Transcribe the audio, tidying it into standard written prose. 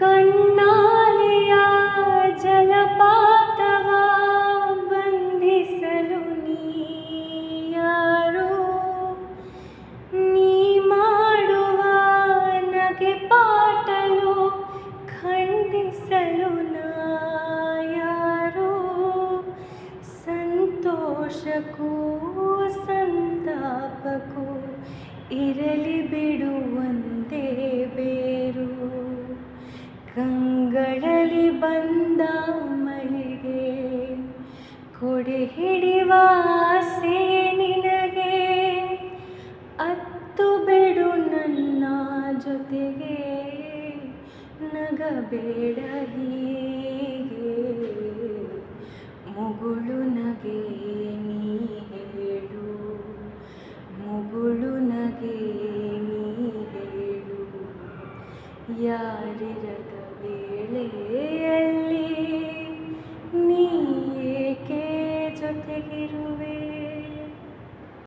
ಕಣ್ಣಾಲೆಯ ಜಲಪಾತವ ಬಂಧಿಸಲು ನೀಯಾರು, ನೀ ಮಾಡುವ ನಗೆ ಪಾಟಲು ಖಂಡಿಸಲು ನಾಯಾರು. ಸಂತೋಷಕ್ಕೂ ಸಂತಾಪಕ್ಕೂ ಇರಲಿ ಬಿಡುವಂತೆ ಬೇರು, ಕಂಗಳಲ್ಲಿ ಬಂದ ಮಳೆಗೆ ಕೊಡೆ ಹಿಡಿವ ಆಸೆ ನಿನಗೆ. ಅತ್ತು ಬಿಡು ನನ್ನ ಜೊತೆಗೆ, ನಗಬೇಡ ಹೀಗೆ, ಮುಗುಳು ನಗೆ ನೀ ಹೇಳು, ಮುಗುಳು ನಗೆ ನೀ ಹೇಳು. ಯಾರಿರದ ವೇಳೆಯಲ್ಲಿ ನೀ ಏಕೆ ಜೊತೆಗಿರು.